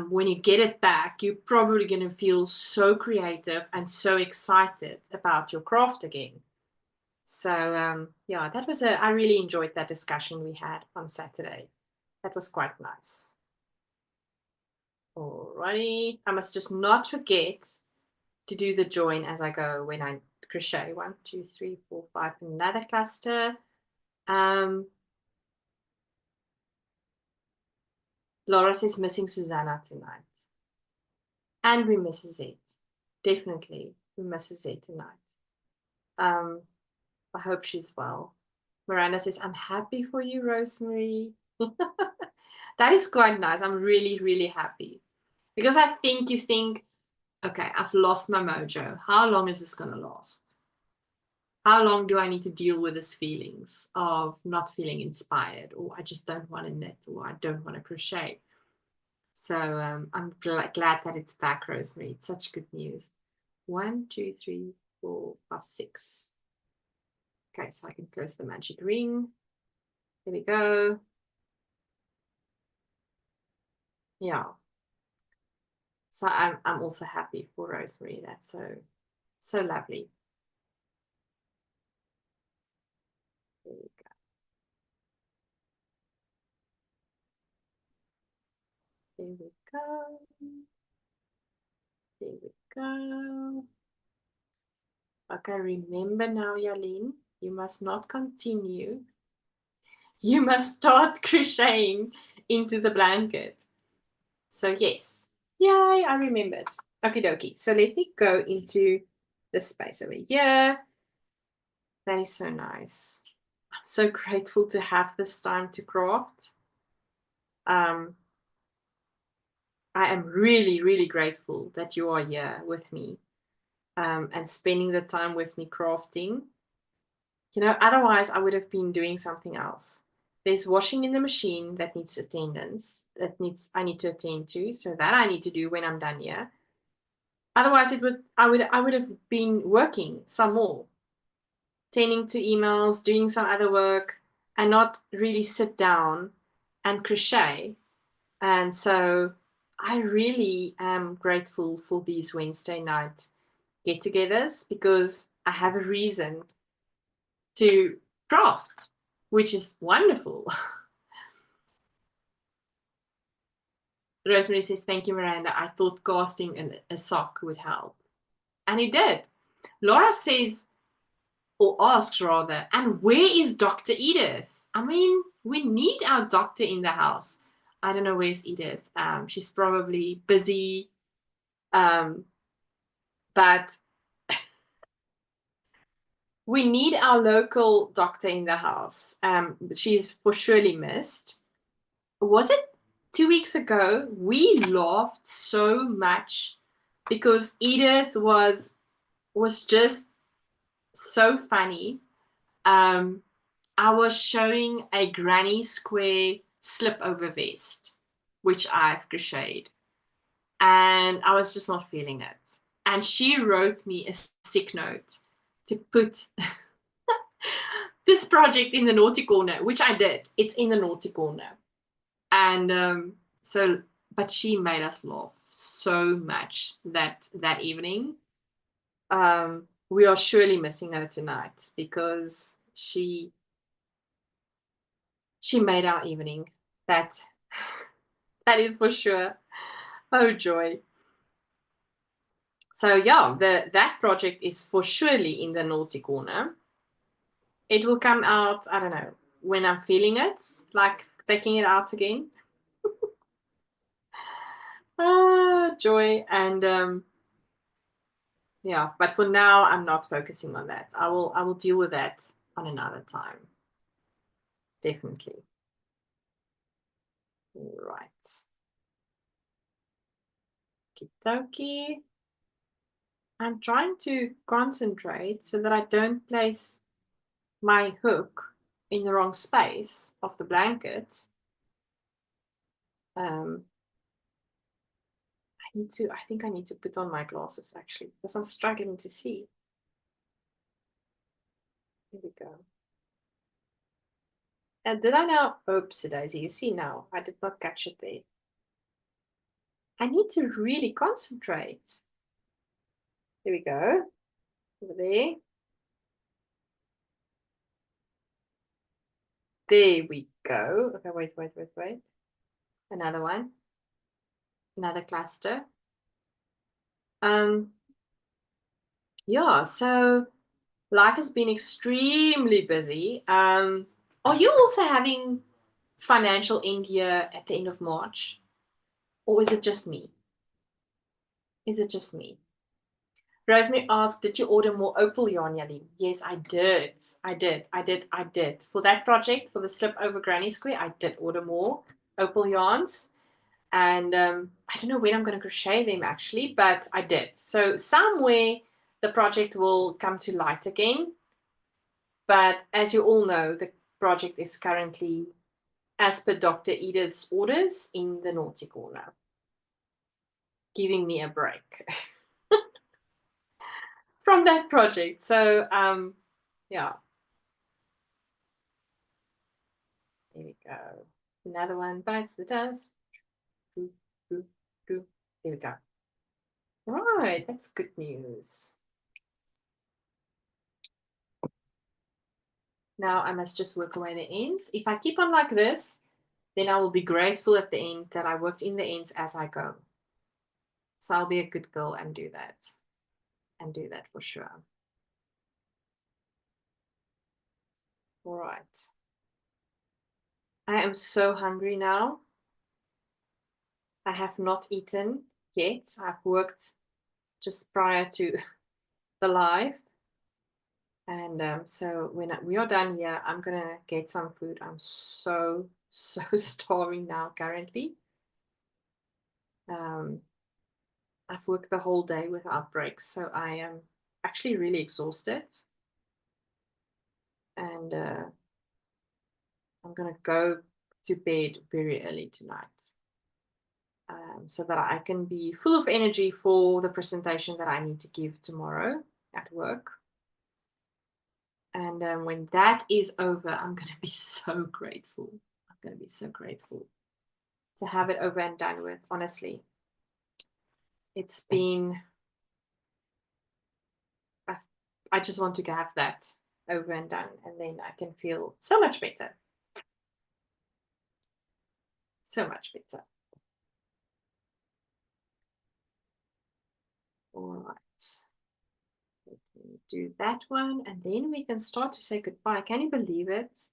when you get it back, you're probably going to feel so creative and so excited about your craft again. So yeah, I really enjoyed that discussion we had on Saturday. That was quite nice. Alrighty, I must just not forget to do the join as I go when I crochet. 1, 2, 3, 4, 5, another cluster. Laura says missing Susanna tonight. And we miss Zette. Definitely, we miss Zette tonight. I hope she's well. Miranda says, I'm happy for you, Rosemary. That is quite nice. I'm really, really happy. Because I think you think, okay, I've lost my mojo. How long is this going to last? How long do I need to deal with these feelings of not feeling inspired, or I just don't want to knit, or I don't want to crochet? So I'm glad that it's back, Rosemary. It's such good news. 1, 2, 3, 4, 5, 6. Okay, so I can close the magic ring. There we go. Yeah. So I'm also happy for Rosemary. That's so lovely. There we go. There we go. There we go. Okay, remember now, Jalene, you must not continue. You must start crocheting into the blanket. So yes, yay, I remembered. Okie dokie. So let me go into the space over here. That is so nice. I'm so grateful to have this time to craft. I am really, really grateful that you are here with me and spending the time with me crafting. You know, otherwise I would have been doing something else. There's washing in the machine that needs attendance, I need to attend to, so that I need to do when I'm done here. Otherwise, I would have been working some more, tending to emails, doing some other work, and not really sit down and crochet. And so I really am grateful for these Wednesday night get-togethers because I have a reason to craft, which is wonderful. Rosemary says, thank you, Miranda. I thought casting a sock would help. And it did. Laura says, or asks rather, and where is Dr. Edith? I mean, we need our doctor in the house. I don't know where's Edith. She's probably busy. But we need our local doctor in the house. She's for surely missed. Was it 2 weeks ago? We laughed so much because Edith was just so funny. I was showing a granny square slip over vest, which I've crocheted, and I was just not feeling it. And she wrote me a sick note to put this project in the naughty corner, which I did. It's in the naughty corner. And but she made us laugh so much that evening. We are surely missing her tonight because she made our evening. That is for sure. Oh joy. So yeah, that project is for surely in the naughty corner. It will come out, I don't know, when I'm feeling it, like taking it out again. Ah, joy. And yeah, but for now I'm not focusing on that. I will deal with that on another time. Definitely. Right. Okie I'm trying to concentrate so that I don't place my hook in the wrong space of the blanket. I think I need to put on my glasses actually because I'm struggling to see. Here we go. And did I now? Oops, daisy. You see now, I did not catch it there. I need to really concentrate. Here we go. Over there. There we go. Okay, wait. Another one. Another cluster. Yeah, so life has been extremely busy. Are you also having financial end year at the end of March? Or is it just me? Is it just me? Rosemary asked, did you order more opal yarn, Jalene? Yes, I did. I did. For that project, for the slip over granny square, I did order more opal yarns. And I don't know when I'm going to crochet them actually, but I did. So somewhere the project will come to light again. But as you all know, the project is currently, as per Dr. Edith's orders, in the naughty corner, giving me a break from that project. So yeah. There we go. Another one bites the dust. There we go. Right, that's good news. Now I must just work away the ends. If I keep on like this, then I will be grateful at the end that I worked in the ends as I go. So I'll be a good girl and do that. And do that for sure. All right. I am so hungry now. I have not eaten yet. I've worked just prior to the live. And so when we are done here, I'm going to get some food. I'm so starving now currently. I've worked the whole day without breaks, so I am actually really exhausted. And I'm going to go to bed very early tonight so that I can be full of energy for the presentation that I need to give tomorrow at work. And when that is over, I'm going to be so grateful. I'm going to be so grateful to have it over and done with, honestly. It's been, I just want to have that over and done, and then I can feel so much better. So much better. All right. Let me do that one, and then we can start to say goodbye. Can you believe it?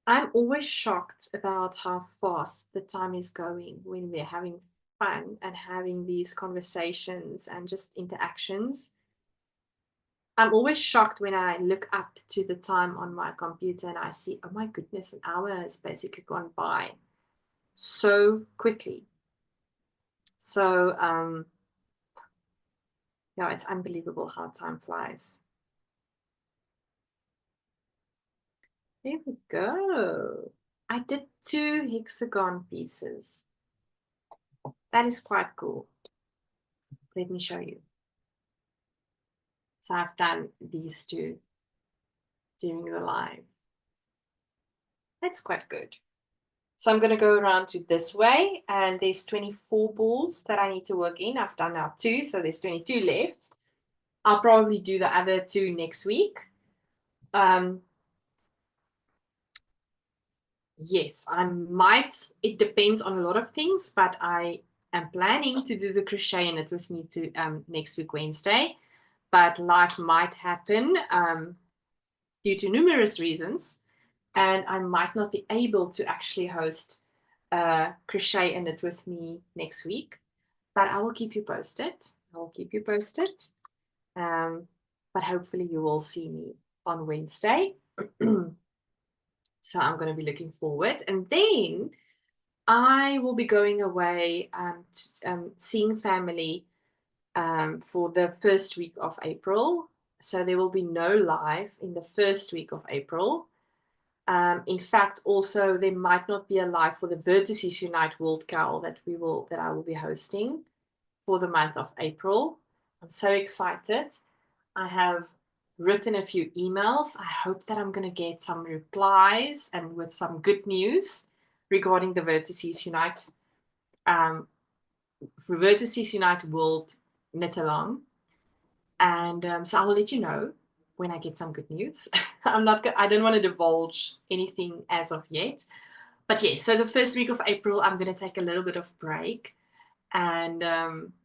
I'm always shocked about how fast the time is going when we're having fun and having these conversations and just interactions. I'm always shocked when I look up to the time on my computer and I see, oh my goodness, an hour has basically gone by so quickly. So yeah, it's unbelievable how time flies. There we go. I did 2 hexagon pieces. That is quite cool. Let me show you. So I've done these 2 during the live. That's quite good. So I'm going to go around to this way, and there's 24 balls that I need to work in. I've done now 2, so there's 22 left. I'll probably do the other 2 next week. Yes, I might. It depends on a lot of things, but I am planning to do the crochet in it with me to next week, Wednesday. But life might happen due to numerous reasons, and I might not be able to actually host crochet in it with me next week. But I will keep you posted. I will keep you posted. But hopefully you will see me on Wednesday. So I'm going to be looking forward. And then I will be going away seeing family for the first week of April. So there will be no live in the first week of April. In fact, also there might not be a live for the Vertices Unite World Cowl that I will be hosting for the month of April. I'm so excited. I have written a few emails. I hope that I'm going to get some replies and with some good news regarding the Vertices Unite for Vertices Unite World Knit Along. And so I will let you know when I get some good news. I don't want to divulge anything as of yet. But yes, so the first week of April, I'm going to take a little bit of break and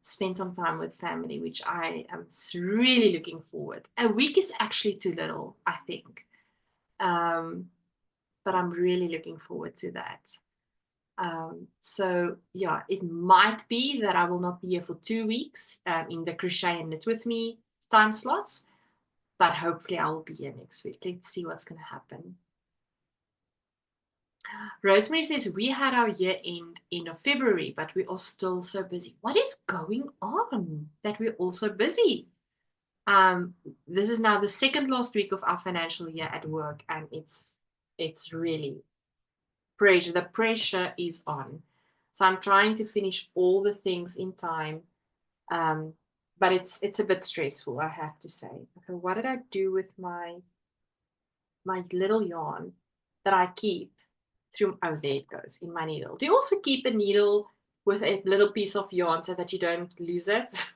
spend some time with family, which I am really looking forward. A week is actually too little, I think. But I'm really looking forward to that. So yeah, it might be that I will not be here for 2 weeks in the crochet and knit with me time slots, but hopefully I will be here next week. Let's see what's going to happen. Rosemary says we had our year end of February, but we are still so busy. What is going on that we're all so busy? This is now the second last week of our financial year at work, and it's really pressure. The pressure is on. So I'm trying to finish all the things in time but it's a bit stressful, I have to say. Okay, what did I do with my little yarn that I keep through? Oh, there it goes in my needle. Do you also keep a needle with a little piece of yarn so that you don't lose it?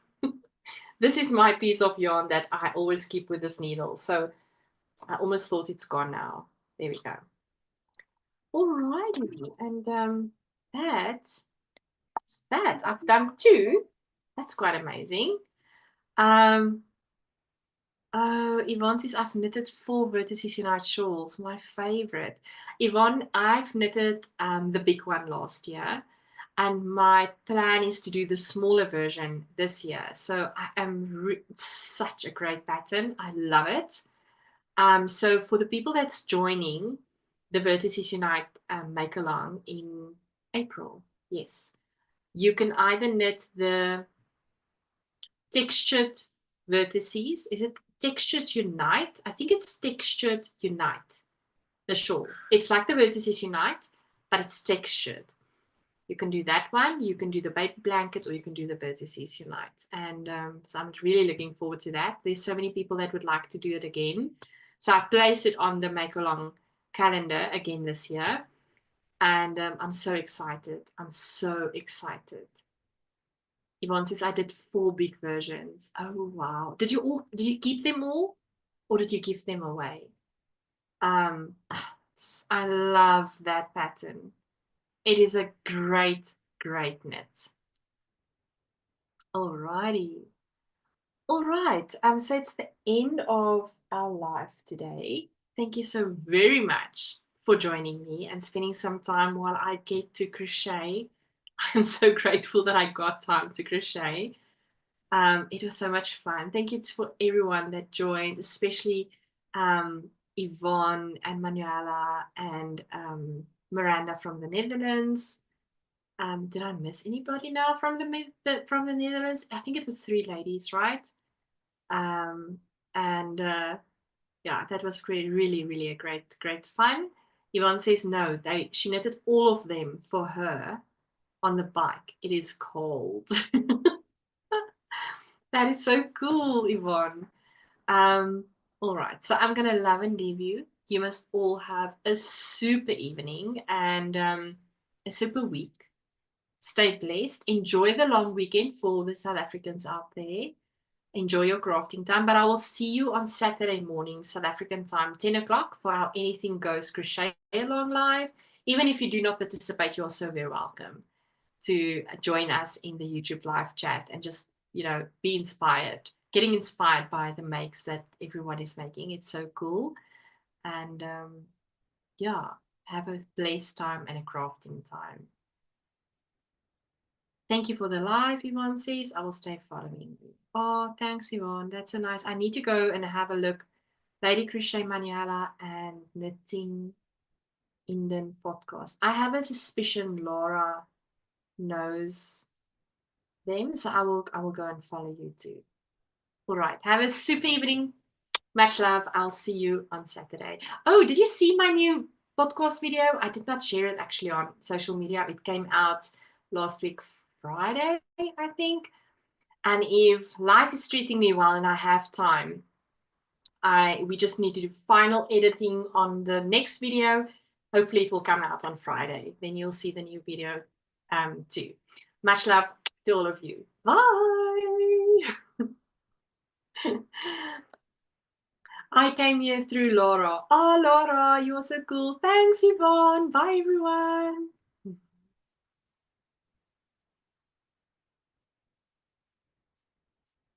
This is my piece of yarn that I always keep with this needle. So I almost thought it's gone now. There we go. Alrighty, and that's that. I've done two. That's quite amazing. Um, oh, Yvonne says I've knitted 4 Vertices Unite shawls, my favorite. Yvonne, I've knitted the big one last year, and my plan is to do the smaller version this year. So I am it's such a great pattern. I love it. So for the people that's joining the Vertices Unite make along in April, yes, you can either knit the textured vertices. Is it textured unite? I think it's textured unite, the shawl. It's like the vertices unite, but it's textured. You can do that one, you can do the baby blanket, or you can do the vertices unite. And so I'm really looking forward to that. There's so many people that would like to do it again. So I placed it on the make along calendar again this year. And I'm so excited. I'm so excited. Yvonne says I did 4 big versions. Oh wow. Did you keep them all or did you give them away? I love that pattern. It is a great, great knit. Alrighty. All right. So it's the end of our live today. Thank you so very much for joining me and spending some time while I get to crochet. I'm so grateful that I got time to crochet. It was so much fun. Thank you for everyone that joined, especially Yvonne and Manuela and Miranda from the Netherlands. Did I miss anybody now from the Netherlands? I think it was 3 ladies, right? And yeah, that was great, really, really a great fun. Yvonne says no, she knitted all of them for her on the bike. It is cold. That is so cool, Yvonne. All right, so I'm gonna love and leave you. You must all have a super evening and a super week. Stay blessed. Enjoy the long weekend for the South Africans out there. Enjoy your crafting time, but I will see you on Saturday morning, South African time, 10 o'clock for our Anything Goes Crochet Along Live. Even if you do not participate, you're so very welcome to join us in the YouTube live chat and just, be inspired, getting inspired by the makes that everyone is making. It's so cool. And yeah, have a blessed time and a crafting time. Thank you for the live, Yvonne says. I will stay following you. Oh, thanks, Yvonne. That's so nice. I need to go and have a look. Lady Crochet Manuela and Knitting Indian podcast. I have a suspicion Laura knows them, so I will go and follow you too. All right. Have a super evening. Much love. I'll see you on Saturday. Oh, did you see my new podcast video? I did not share it actually on social media. It came out last week, Friday, I think. And if life is treating me well and I have time, we just need to do final editing on the next video. Hopefully it will come out on Friday. Then you'll see the new video too. Much love to all of you. Bye. I came here through Laura. Oh, Laura, you're so cool. Thanks, Yvonne. Bye, everyone.